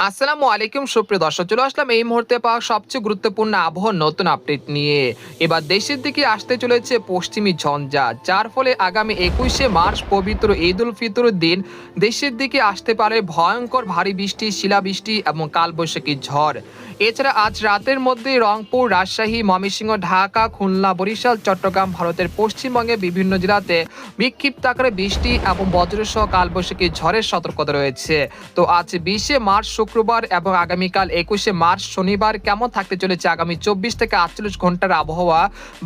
আসসালামু আলাইকুম সুপ্রিয় দর্শক, চলে আসলাম এই মুহূর্তে পাওয়া সবচেয়ে গুরুত্বপূর্ণ আবহাওয়ার নতুন আপডেট নিয়ে। এবার দেশের দিকে আসতে চলেছে পশ্চিমী ঝঞ্ঝা, যার ফলে আগামী 21শে মার্চ পবিত্র ঈদ উল ফিতরের দিন দেশের দিকে আসতে পারে ভয়ঙ্কর ভারী বৃষ্টি, শিলাবৃষ্টি এবং কালবৈশাখী ঝড়। এছাড়া আজ রাতের মধ্যে রংপুর, রাজশাহী, ময়মনসিংহ, ঢাকা, খুলনা, বরিশাল, চট্টগ্রাম, ভারতের পশ্চিমবঙ্গের বিভিন্ন জেলাতে বিক্ষিপ্ত আকারে বৃষ্টি এবং বজ্রসহ কালবৈশাখী ঝড়ের সতর্কতা রয়েছে। তো আজ 20শে মার্চ শুক্রবার এবং আগামীকাল 21শে মার্চ শনিবার কেমন থাকতে চলেছে আগামী 24 থেকে 48 ঘন্টার আবহাওয়া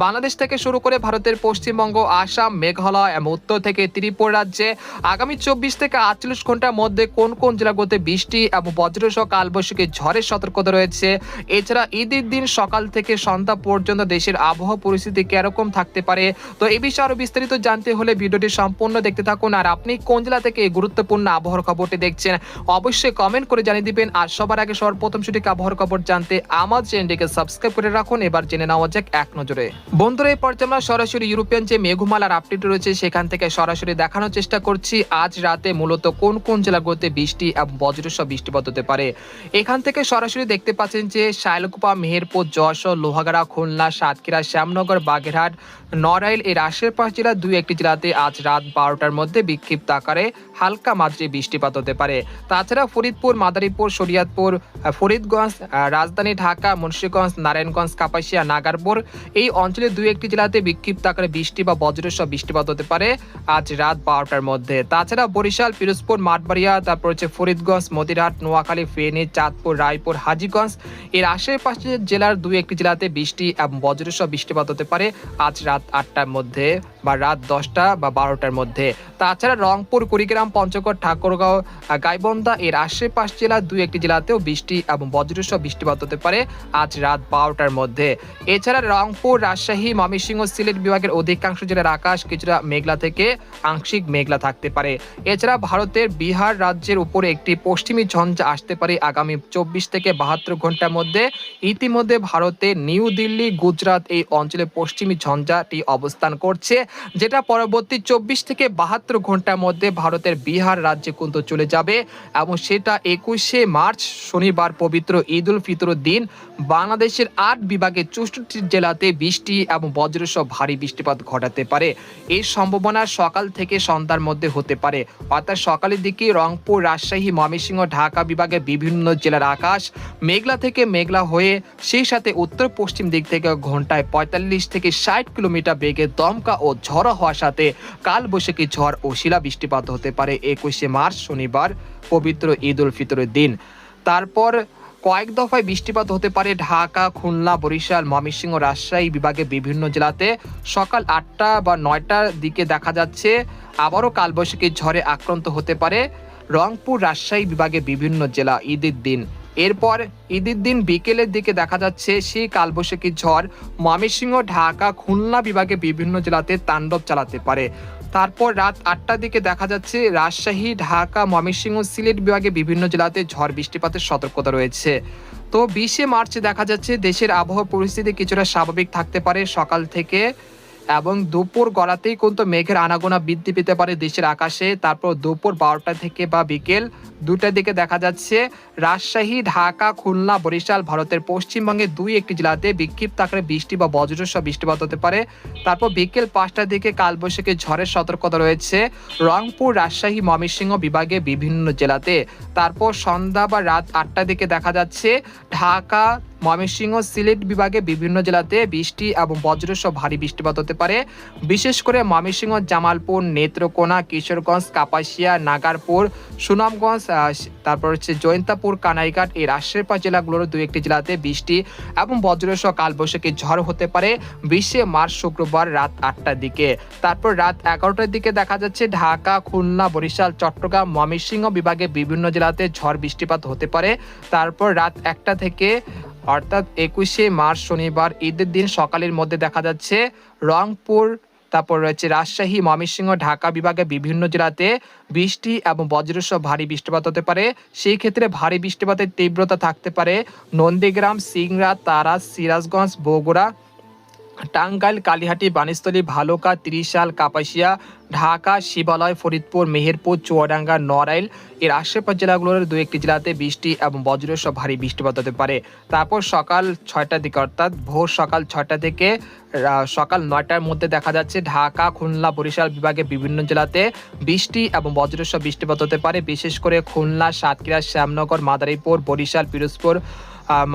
বাংলাদেশ থেকে শুরু করে ভারতের পশ্চিমবঙ্গ, আসাম, মেঘালয় এবং উত্তর থেকে ত্রিপুরা রাজ্যে আগামী 24 থেকে 48 ঘন্টার মধ্যে কোন কোন জেলাগুলোতে বৃষ্টি এবং বজ্রসহ কালবৈশাখী ঝড়ের সতর্কতা রয়েছে। এছাড়া ঈদের দিন সকাল থেকে সন্ধ্যা পর্যন্ত দেশের আবহাওয়া পরিস্থিতি কিরকম থাকতে পারে। তো এই বিষয়ে আরো বিস্তারিত জানতে হলে ভিডিওটি সম্পূর্ণ দেখতে থাকুন। আর আপনি কোন জেলা থেকে এই গুরুত্বপূর্ণ আবহাওয়ার খবরটি দেখছেন অবশ্যই কমেন্ট করে জানিয়ে দিবেন। আর সবার আগে সর্বপ্রথম সঠিক আবহাওয়ার খবর জানতে আমার চ্যানেলটিকে সাবস্ক্রাইব করে রাখুন। এবার জেনে নেওয়া যাক এক নজরে। বন্ধুরা, এই পর্যায়ে আমরা সরাসরি ইউরোপিয়ান যে মেঘমালার আপডেট রয়েছে সেখান থেকে সরাসরি দেখানোর চেষ্টা করছি আজ রাতে মূলত কোন কোন জেলাগুলোতে বৃষ্টি এবং বজ্রসহ বৃষ্টিপাত হতে পারে। এখান থেকে সরাসরি দেখতে পাচ্ছেন যে শাইলকুপা, মেহেরপুর, যশোর, লোহাগাড়া, খুলনা, সাতক্ষীরা, শ্যামনগর, বাগেরহাট, নড়াইল এর আশেপাশ জেলা দুই একটি জেলাতে আজ রাত 12টার মধ্যে বিক্ষিপ্ত আকারে হালকা মাত্রায় বৃষ্টিপাত হতে পারে। তাছাড়া ফরিদপুর, মাদারীপুর, শরীয়তপুর, ফরিদগঞ্জ, রাজধানী ঢাকা, মুন্সিগঞ্জ, নারায়ণগঞ্জ, কাপাসিয়া, নাগারপুর এই অঞ্চলের দুই একটি জেলাতে বিক্ষিপ্ত আকারে বৃষ্টি বা বজ্রসহ বৃষ্টিপাত হতে পারে আজ রাত 12টার মধ্যে। তাছাড়া বরিশাল, পিরোজপুর, মাঠবাড়িয়া, তারপর হচ্ছে ফরিদগঞ্জ, মতিরহাট, নোয়াখালী, ফেনী, চাঁদপুর, রায়পুর, হাজীগঞ্জ এর আশেপাশের জেলার দুই একটি জেলাতে বৃষ্টি এবং বজ্রসহ বৃষ্টিপাত হতে পারে আজ রাত 8টার মধ্যে বা রাত 10টা বা 12টার মধ্যে। তাছাড়া রংপুর, কুড়িগ্রাম, পঞ্চগড়, ঠাকুরগাঁও, গাইবান্ধা এর আশেপাশ জেলার দুই একটি জেলাতেও বৃষ্টি এবং বজ্রসহ বৃষ্টিপাত হতে পারে আজ রাত 12টার মধ্যে। এছাড়া রংপুর, রাজশাহী, ময়মনসিংহ, সিলেট বিভাগের অধিকাংশ জেলার আকাশ কিছুটা মেঘলা থেকে আংশিক মেঘলা থাকতে পারে। এছাড়া ভারতের বিহার রাজ্যের উপরে একটি পশ্চিমী ঝঞ্ঝা আসতে পারে আগামী 24 থেকে 72 ঘন্টার মধ্যে। ইতিমধ্যে ভারতের নিউ দিল্লি, গুজরাট এই অঞ্চলে পশ্চিমী ঝঞ্ঝাটি অবস্থান করছে, যেটা পরবর্তী 24 থেকে 72 ঘন্টার মধ্যে ভারতের বিহার রাজ্যে কিন্তু চলে যাবে এবং সেটা 21শে মার্চ শনিবার পবিত্র ঈদ উল ফিতরের দিন বাংলাদেশের 8 বিভাগের 64 জেলাতে বৃষ্টি এবং বজ্রসহ ভারী বৃষ্টিপাত ঘটাতে পারে। এই সম্ভাবনা সকাল থেকে সন্ধ্যার মধ্যে হতে পারে, অর্থাৎ সকালের দিকে রংপুর, রাজশাহী, ময়মনসিংহ, ঢাকা বিভাগের বিভিন্ন জেলার আকাশ মেঘলা থেকে মেঘলা হয়ে সেই সাথে উত্তর পশ্চিম দিক থেকে ঘন্টায় 45 থেকে 60 কিলোমিটার বেগে দমকা ও ঝড়ো হওয়ার সাথে কালবৈশাখী ঝড় ও শিলা বৃষ্টিপাত হতে পারে 21শে মার্চ শনিবার পবিত্র ঈদ উল ফিতরের দিন। তারপর কয়েক দফায় বৃষ্টিপাত হতে পারে ঢাকা, খুলনা, বরিশাল, ময়মনসিংহ, রাজশাহী বিভাগের বিভিন্ন জেলাতে সকাল 8টা বা 9টার দিকে দেখা যাচ্ছে আবারও কালবৈশাখী ঝড়ে আক্রান্ত হতে পারে রংপুর, রাজশাহী বিভাগের বিভিন্ন জেলা ঈদের দিন। এরপর ঈদের দিন বিকেলের দিকে দেখা যাচ্ছে সেই কালবৈশাখী ঝড় ময়মনসিংহ, ঢাকা, খুলনা বিভাগে বিভিন্ন জেলাতে তাণ্ডব চালাতে পারে। তারপর রাত 8টার দিকে দেখা যাচ্ছে রাজশাহী, ঢাকা, ময়মনসিংহ, সিলেট বিভাগে বিভিন্ন জেলাতে ঝড় বৃষ্টিপাতের সতর্কতা রয়েছে। তো 20শে মার্চ দেখা যাচ্ছে দেশের আবহাওয়া পরিস্থিতি কিছুটা স্বাভাবিক থাকতে পারে সকাল থেকে এবং দুপুর গড়াতেই কিন্তু মেঘের আনাগোনা বৃদ্ধি পেতে পারে দেশের আকাশে। তারপর দুপুর 12টা থেকে বা বিকেল 2টার দিকে দেখা যাচ্ছে রাজশাহী, ঢাকা, খুলনা, বরিশাল ভারতের পশ্চিমবঙ্গের দুই একটি জেলাতে বিক্ষিপ্ত আকারে বৃষ্টি বা বজ্রসহ বৃষ্টিপাত হতে পারে। তারপর বিকেল 5টার দিকে কালবৈশাখী ঝড়ের সতর্কতা রয়েছে রংপুর, রাজশাহী, ময়মনসিংহ বিভাগে বিভিন্ন জেলাতে। তারপর সন্ধ্যা বা রাত 8টার দিকে দেখা যাচ্ছে ঢাকা, ময়মনসিংহ, সিলেট বিভাগে বিভিন্ন জেলাতে বৃষ্টি এবং বজ্রসহ ভারী বৃষ্টিপাত হতে পারে। বিশেষ করে ময়মনসিংহ, জামালপুর, নেত্রকোনা, কিশোরগঞ্জ, কাপাসিয়া, নাগারপুর, সুনামগঞ্জ, তারপর হচ্ছে জয়ন্তাপুর, কানাইঘাট এর আশেপাশ জেলাগুলোর দুই একটি জেলাতে বৃষ্টি এবং বজ্রসহ কালবৈশাখী ঝড় হতে পারে 20শে মার্চ শুক্রবার রাত 8টার দিকে। তারপর রাত 11টার দিকে দেখা যাচ্ছে ঢাকা, খুলনা, বরিশাল, চট্টগ্রাম, ময়মনসিংহ বিভাগে বিভিন্ন জেলাতে ঝড় বৃষ্টিপাত হতে পারে। তারপর রাত 1টা থেকে অর্থাৎ 21শে মার্চ শনিবার ঈদের দিন সকালের মধ্যে দেখা যাচ্ছে রংপুর, তারপর রয়েছে রাজশাহী, ময়মনসিংহ, ঢাকা বিভাগে বিভিন্ন জেলাতে বৃষ্টি এবং বজ্রসহ ভারী বৃষ্টিপাত হতে পারে। সেই ক্ষেত্রে ভারী বৃষ্টিপাতের তীব্রতা থাকতে পারে নন্দীগ্রাম, সিংড়া, তারা, সিরাজগঞ্জ, বগুড়া, টাঙ্গাইল, কালিহাটি, বাণীস্থলী, ভালুকা, ত্রিশাল, কাপাসিয়া, ঢাকা, শিবালয়, ফরিদপুর, মেহেরপুর, চুয়াডাঙ্গা, নড়াইল এর আশেপাশ জেলাগুলোর দু একটি জেলাতে বৃষ্টি এবং বজ্রসহ ভারী বৃষ্টিপাত হতে পারে। তারপর সকাল 6টার দিকে অর্থাৎ ভোর সকাল 6টা থেকে সকাল 9টার মধ্যে দেখা যাচ্ছে ঢাকা, খুলনা, বরিশাল বিভাগে বিভিন্ন জেলাতে বৃষ্টি এবং বজ্রসহ বৃষ্টিপাত হতে পারে। বিশেষ করে খুলনা, সাতক্ষীরা, শ্যামনগর, মাদারীপুর, বরিশাল, পিরোজপুর,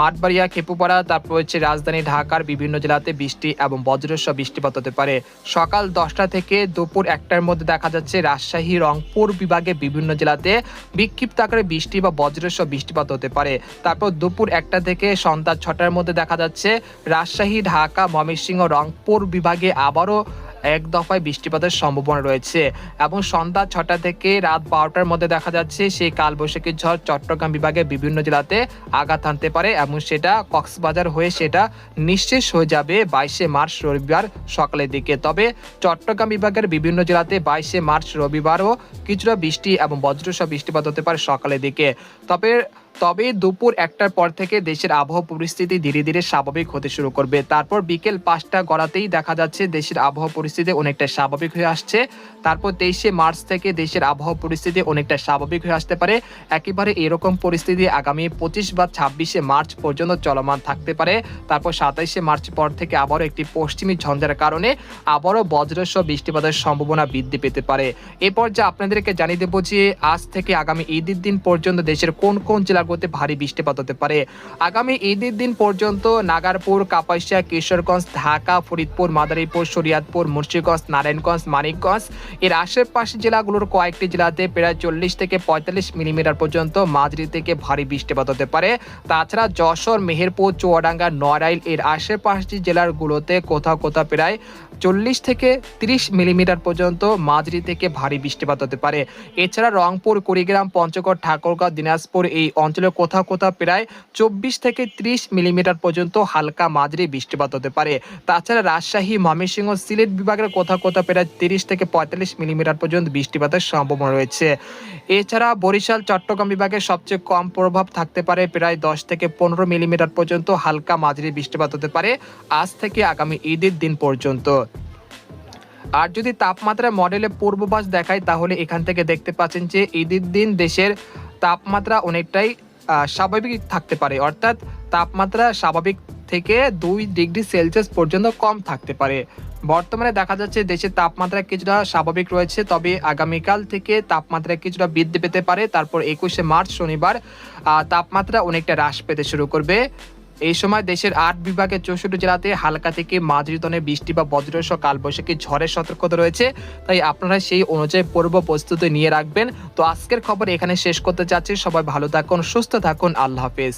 মাঠবাড়িয়া, খেপুপাড়া, তারপর হচ্ছে রাজধানী ঢাকার বিভিন্ন জেলাতে বৃষ্টি এবং বজ্রসহ বৃষ্টিপাত হতে পারে। সকাল 10টা থেকে দুপুর 1টার মধ্যে দেখা যাচ্ছে রাজশাহী, রংপুর বিভাগে বিভিন্ন জেলাতে বিক্ষিপ্ত আকারে বৃষ্টি বা বজ্রসহ বৃষ্টিপাত হতে পারে। তারপর দুপুর 1টা থেকে সন্ধ্যা 6টার মধ্যে দেখা যাচ্ছে রাজশাহী, ঢাকা, ময়মনসিংহ, রংপুর বিভাগে আবারও এক দফায় বৃষ্টিপাতের সম্ভাবনা রয়েছে এবং সন্ধ্যা 6টা থেকে রাত 12টার মধ্যে দেখা যাচ্ছে সেই কালবৈশাখী ঝড় চট্টগ্রাম বিভাগে বিভিন্ন জেলাতে আঘাত আনতে পারে এবং সেটা কক্সবাজার হয়ে সেটা নিঃশেষ হয়ে যাবে 22শে মার্চ রবিবার সকালের দিকে। তবে চট্টগ্রাম বিভাগের বিভিন্ন জেলাতে 22শে মার্চ রবিবারও কিছুটা বৃষ্টি এবং বজ্রসহ বৃষ্টিপাত হতে পারে সকালের দিকে। তবে দুপুর 1টার পর থেকে দেশের আবহাওয়া পরিস্থিতি ধীরে ধীরে স্বাভাবিক হতে শুরু করবে। তারপর বিকেল 5টা গড়াতেই দেখা যাচ্ছে দেশের আবহাওয়া পরিস্থিতি অনেকটা স্বাভাবিক হয়ে আসছে। তারপর 23শে মার্চ থেকে দেশের আবহাওয়া পরিস্থিতি অনেকটা স্বাভাবিক হয়ে আসতে পারে। একেবারে এরকম পরিস্থিতি আগামী 25 বা 26শে মার্চ পর্যন্ত চলমান থাকতে পারে। তারপর 27শে মার্চ পর থেকে আবারও একটি পশ্চিমী ঝঞ্ঝার কারণে আবারও বজ্রসহ বৃষ্টিপাতের সম্ভাবনা বৃদ্ধি পেতে পারে। এরপর যে আপনাদেরকে জানিয়ে দেবো যে আজ থেকে আগামী ঈদের দিন পর্যন্ত দেশের কোন কোন জেলাগুলোতে ভারী বৃষ্টিপাত হতে পারে। আগামী ঈদের দিন পর্যন্ত নাগারপুর, কাপাসিয়া, কিশোরগঞ্জ, ঢাকা, ফরিদপুর, মাদারীপুর, শরীয়তপুর, মুন্সিগঞ্জ, নারায়ণগঞ্জ, মানিকগঞ্জ এর আশেপাশে জেলাগুলোর কয়েকটি জেলাতে প্রায় 40 থেকে 45 মিলিমিটার পর্যন্ত মাঝারি থেকে ভারী বৃষ্টিপাত হতে পারে। তাছাড়া যশোর, মেহেরপুর, চুয়াডাঙ্গা, নড়াইল এর আশেপাশে জেলাগুলোতে কোথাও কোথাও প্রায় 40 থেকে 30 মিলিমিটার পর্যন্ত মাঝারি থেকে ভারী বৃষ্টিপাত হতে পারে। এছাড়া রংপুর, কুড়িগ্রাম, পঞ্চগড়, ঠাকুরগাঁও, দিনাজপুর এই অঞ্চলে কোথাও কোথাও প্রায় 24 থেকে 30 মিলিমিটার পর্যন্ত হালকা মাঝারি বৃষ্টিপাত হতে পারে। তাছাড়া রাজশাহী, ময়মনসিংহ, সিলেট বিভাগের কোথাও কোথাও প্রায় 30 থেকে 45 মিলিমিটার পর্যন্ত বৃষ্টিপাতের সম্ভাবনা রয়েছে। এছাড়া বরিশাল, চট্টগ্রাম বিভাগে সবচেয়ে কম প্রভাব থাকতে পারে, প্রায় 10 থেকে 15 মিলিমিটার পর্যন্ত হালকা মাঝারি বৃষ্টিপাত হতে পারে আজ থেকে আগামী ঈদের দিন পর্যন্ত। আর যদি তাপমাত্রা মডেলে পূর্বাভাস দেখায় তাহলে এখান থেকে দেখতে পাচ্ছেন যে ঈদের দিন দেশের তাপমাত্রা অনেকটাই স্বাভাবিক থাকতে পারে, অর্থাৎ তাপমাত্রা স্বাভাবিক থেকে 2 ডিগ্রি সেলসিয়াস পর্যন্ত কম থাকতে পারে। বর্তমানে দেখা যাচ্ছে দেশের তাপমাত্রা কিছুটা স্বাভাবিক রয়েছে, তবে আগামীকাল থেকে তাপমাত্রা কিছুটা বৃদ্ধি পেতে পারে। তারপর 21শে মার্চ শনিবার তাপমাত্রা অনেকটা হ্রাস পেতে শুরু করবে। এই সময় দেশের 8 বিভাগের 64 জেলাতে হালকা থেকে মাঝারি ধরনের বৃষ্টি বা বজ্রসহ কালবৈশাখী ঝড়ের সতর্কতা রয়েছে, তাই আপনারা সেই অনুযায়ী পূর্ব প্রস্তুতি নিয়ে রাখবেন। তো আজকের খবর এখানে শেষ করতে চাচ্ছি। সবাই ভালো থাকুন, সুস্থ থাকুন, আল্লাহ হাফেজ।